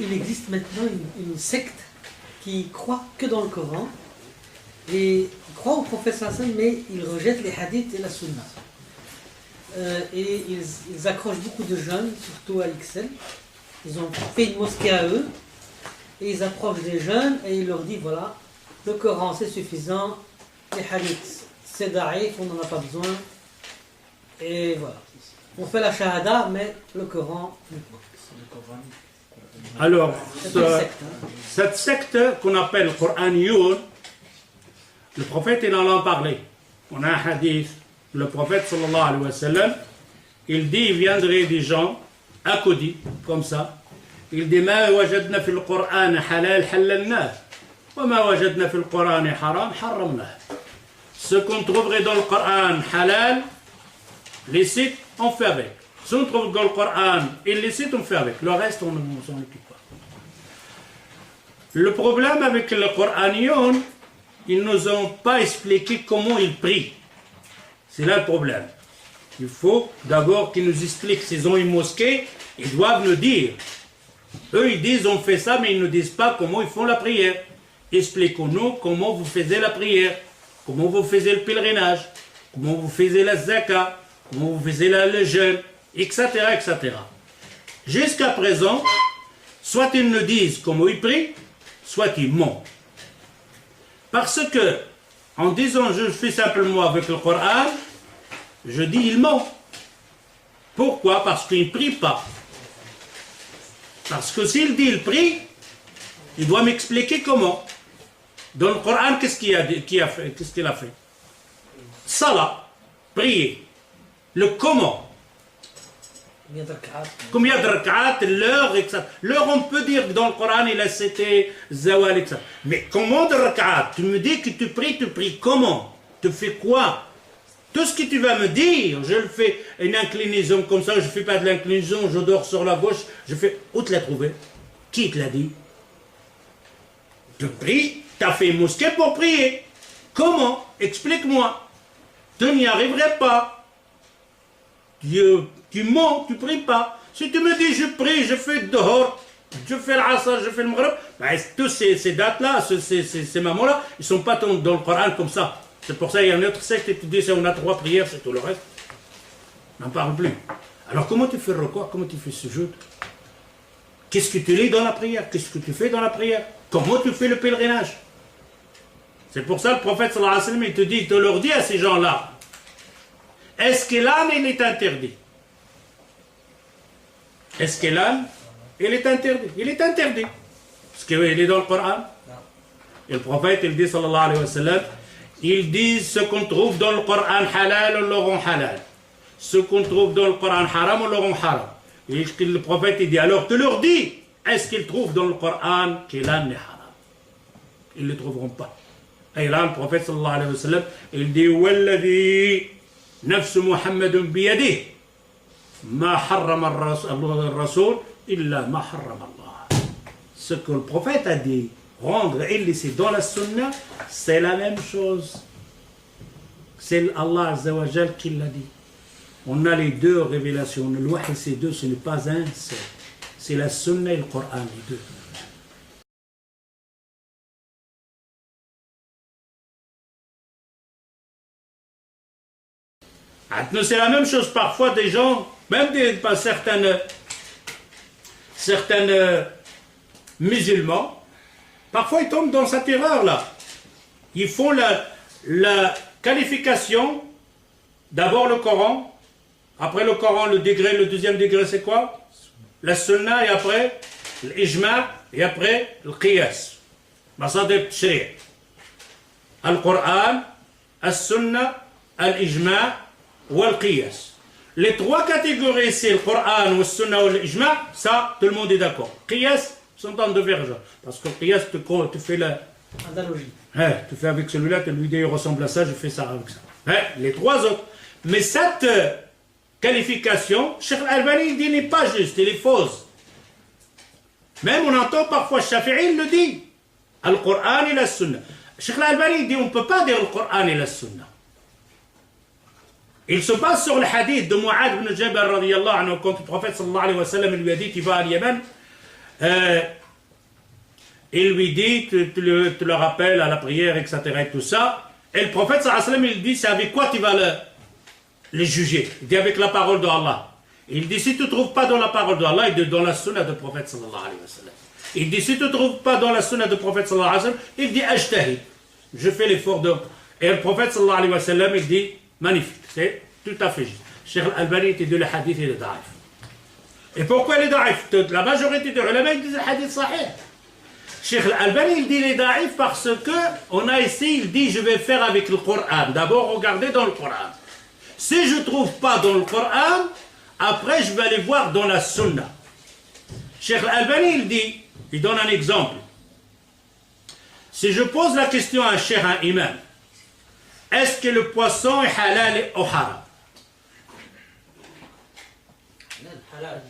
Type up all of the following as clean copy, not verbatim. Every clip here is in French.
il existe maintenant une secte qui croit que dans le Coran et croit au prophète sallallahu alayhi wa sallam, mais ils rejettent les hadiths et la sunna. Et ils accrochent beaucoup de jeunes, surtout à XL. Ils ont fait une mosquée à eux et ils approchent des jeunes et ils leur disent voilà, le Coran c'est suffisant, les hadiths c'est daïf, on n'en a pas besoin. Et voilà. On fait la shahada, mais le Coran. Alors, cette secte qu'on appelle Qur'aniyoun, le prophète il en a parlé. On a un hadith. Le prophète sallallahu alayhi wa sallam, il dit, il viendrait des gens, accodis, comme ça. Il dit, ma wajadna fil Qur'an halal halalna, wa ma wajadna fil Qur'an haram haramna. Ce qu'on trouverait dans le Coran halal, licite, on fait avec. Ce qu'on trouve dans le Coran illicite, on fait avec. Le reste, on ne s'en occupe pas. Le problème avec le Qur'aniyoun, ils ne nous ont pas expliqué comment ils prient. C'est là le problème. Il faut d'abord qu'ils nous expliquent. S'ils ont une mosquée, ils doivent nous dire. Eux, ils disent on fait ça, mais ils ne disent pas comment ils font la prière. Expliquez-nous comment vous faisiez la prière, comment vous faisiez le pèlerinage, comment vous faisiez la zakat, comment vous faisiez le jeûne, etc., etc. Jusqu'à présent, soit ils nous disent comment ils prient, soit ils mentent. Parce que, en disant je fais simplement avec le Coran, je dis il ment. Pourquoi? Parce qu'il ne prie pas. Parce que s'il dit il prie, il doit m'expliquer comment. Dans le Coran, qu'est-ce qu'il a fait? Salat, prier. Le comment. Combien de rak'at, l'heure, etc. L'heure, on peut dire que dans le Coran, il a cité zawal, etc. Mais comment de rak'at? Tu me dis que tu pries comment? Tu fais quoi? Tout ce que tu vas me dire, je le fais une inclinaison comme ça, je ne fais pas de l'inclinaison, je dors sur la gauche, je fais... Où tu l'as trouvé? Qui te l'a dit? Tu pries, tu as fait une mosquée pour prier. Comment? Explique-moi. Tu n'y arriverais pas. Tu mens, tu ne pries pas. Si tu me dis je prie, je fais le dehors, je fais l'asr, je fais le maghrib, ben, tous ces dates-là, ces moments-là, ils ne sont pas dans le Coran comme ça. C'est pour ça qu'il y a une autre secte qui dit on a 3 prières, c'est tout le reste. On n'en parle plus. Alors comment tu fais le recours? Comment tu fais ce jeu? Qu'est-ce que tu lis dans la prière? Qu'est-ce que tu fais dans la prière? Comment tu fais le pèlerinage? C'est pour ça que le prophète sallallahu alayhi wa sallam, il te leur dit à ces gens-là, est-ce que l'âne, il est interdit? Est-ce que l'âne, il est interdit? Il est interdit. Parce qu'il est dans le Coran. Et le prophète, il dit sallallahu alayhi wa sallam, ils disent ce qu'on trouve dans le Coran halal, on le rend halal. Ce qu'on trouve dans le Coran haram, on le rend haram. Et le prophète, il dit, alors tu leur dis, est-ce qu'ils trouvent dans le Coran que l'âne est haram? Ils ne le trouveront pas. Et là, le prophète sallallahu alayhi wa sallam, il dit, walladhi nafsu Muhammadun biyadih, ma harrama al-rasoul, illa ma harrama Allah. Ce que le prophète a dit, rendre illicite dans la sunna, c'est la même chose. C'est Allah Azza wa Jal qui l'a dit. On a les deux révélations. Le wahy, c'est deux, ce n'est pas un seul. C'est la sunna et le Coran, les deux. Maintenant, c'est la même chose. Parfois, des gens, même certains musulmans, parfois ils tombent dans cette erreur-là. Ils font la qualification, d'abord le Coran, après le Coran, le deuxième degré, c'est quoi? La sunna, et après l'ijma, et après le qiyas. Masadib shri'. Al-Qur'an, al-sunna, al-ijma, ou al-qiyas. Les 3 catégories, c'est le Coran, le sunna ou l'ijma, ça, tout le monde est d'accord. Qiyas, sont en divergence. Parce que le qiyas, tu fais la... Analogie. Tu fais avec celui-là, tu lui dis, il ressemble à ça, je fais ça avec ça. Les 3 autres. Mais cette qualification, Cheikh Al-Albani dit, n'est pas juste, elle est fausse. Même on entend parfois Shafi'i le dit. Al-Qur'an et la Sunna. Cheikh Al-Albani dit, on ne peut pas dire le Qur'an et la Sunna. Il se base sur le hadith de Mu'adh ibn Jabal radiyallahu anhu, quand le prophète sallallahu alayhi wa sallam lui a dit, tu vas à Yémen, Il lui dit, tu le rappelles à la prière, etc. et tout ça. Et le prophète sallallahu alayhi wa sallam, il dit, c'est avec quoi tu vas les juger? Il dit avec la parole d'Allah. Il dit, si tu ne trouves pas dans la parole d'Allah, il dit dans la sunna du prophète sallallahu alayhi wa sallam. Il dit, si tu ne trouves pas dans la sunna du prophète sallallahu alayhi wa sallam, il dit, ajtahid. Je fais l'effort de... Et le prophète sallallahu alayhi wa sallam, il dit, magnifique, c'est tout à fait juste. Cheikh Al-Albani, il dit, le hadith, il est daif. Et pourquoi il est daif? La majorité des ulama, ils disent, le hadith sahih. Cheikh Al-Albani, il dit, il est daif parce que, on a ici, il dit, je vais faire avec le Coran. D'abord, regardez dans le Coran. Si je ne trouve pas dans le Coran, après, je vais aller voir dans la sunna. Cheikh Al-Albani, il dit, il donne un exemple. Si je pose la question à un cheikh, un imam, est-ce que le poisson est halal ou haram? Halal.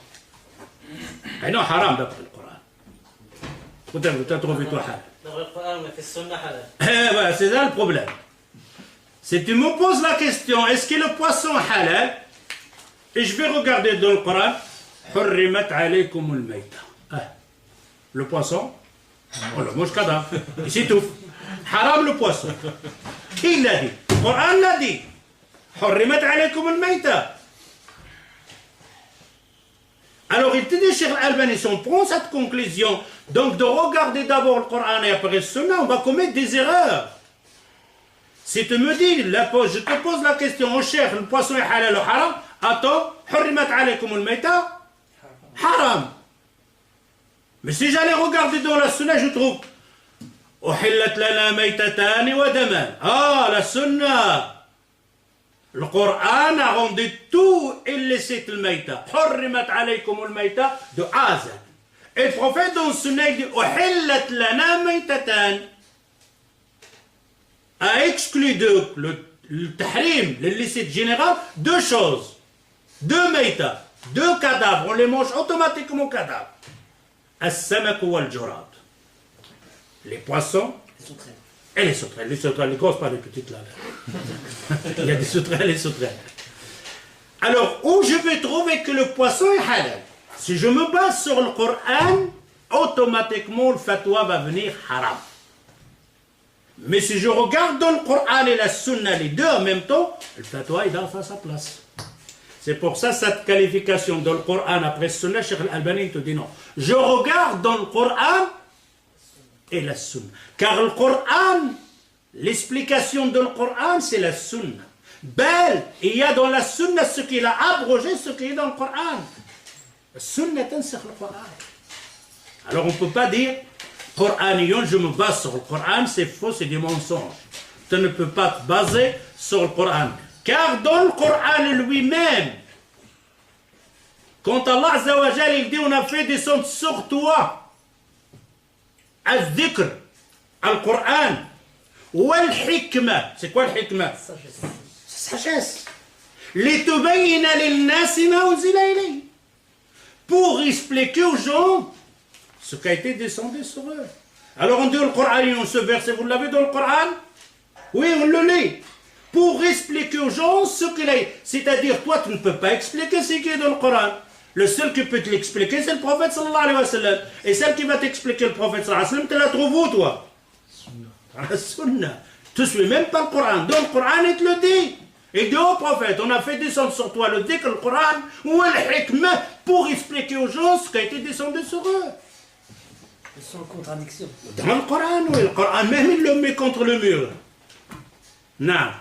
Ah non, haram d'après le Coran. Peut-être trouvé toi halal. Dans le Coran, mais c'est sunna halal. Voilà, c'est ça le problème. Si tu me poses la question, est-ce que le poisson est halal? Et je vais regarder dans le Coran, حرمت عليكم الميتة. Le poisson, on le mange cadavre. Et c'est tout. Haram le poisson. Qui l'a dit? Le Coran l'a dit. حرمت عليكم الميتة. Alors il te dit, Cheikh Al-Albani, si on prend cette conclusion, donc de regarder d'abord le Coran et après le Sunna, on va commettre des erreurs. Si tu me dis, je te pose la question, oh Cheikh, le poisson est halal ou haram? Attends, حرمت عليكم الميتة. Haram. Mais si j'allais regarder dans la sunna, je trouve أحلت لنا ميتتان ودمان. Ah, la sunna. Le Coran a rendu tout illicite le maïta. حرمت عليكم الميتة de A à Z. Et le prophète dans le sunna il dit أحلت لنا ميتتان. A exclu de le tahrim, l'illicite général, deux choses. Deux maïta. Deux cadavres, on les mange automatiquement cadavres. As-samak wal-jurad. Les poissons et les sauterelles. Les sauterelles, les grosses, pas les petites là. Il y a des sauterelles et les sauterelles. Alors, où je vais trouver que le poisson est halal? Si je me base sur le Coran, automatiquement le fatwa va venir haram. Mais si je regarde dans le Coran et la sunna, les deux en même temps, le fatwa est dans sa place. C'est pour ça cette qualification dans le Coran après Sunna, Cheikh Al-Albani te dit non. Je regarde dans le Coran et la Sunna. Car le Coran, l'explication de le Coran, c'est la Sunna. Belle, il y a dans la Sunna ce qu'il a abrogé, ce qui est dans le Coran. La Sunna t'enseigne le Coran. Alors on ne peut pas dire, Coranion, je me base sur le Coran, c'est faux, c'est des mensonges. Tu ne peux pas te baser sur le Coran. Car dans le Coran lui-même, quand Allah Azza wa Jal, il dit on a fait descendre sur toi al-dhikr, al-Coran, ou al-hikmah. C'est quoi le hikmah? Sagesse. لِتُبَيِّنَ لِلنَّاسِ مَا أُنزِلَ إِلَيْهِمْ. Pour expliquer aux gens ce qui a été descendu sur eux. Alors on dit le Coran, ce verset, vous l'avez dans le Coran? Oui, on le lit. Pour expliquer aux gens ce qu'il est. C'est-à-dire, toi, tu ne peux pas expliquer ce qui est dans le Coran. Le seul qui peut te l'expliquer, c'est le prophète sallallahu alayhi wa sallam. Et celle qui va t'expliquer le prophète sallallahu alayhi wa sallam, tu la trouves où, toi? Dans la sunna. Tu ne suis même pas le Coran. Dans le Coran, il te le dit. Il dit au prophète, on a fait descendre sur toi le dhikr, le Coran, ou le hikmah, pour expliquer aux gens ce qui a été descendu sur eux. Ils sont en contradiction. Dans le Coran, oui. Le Coran, même, il le met contre le mur. Non.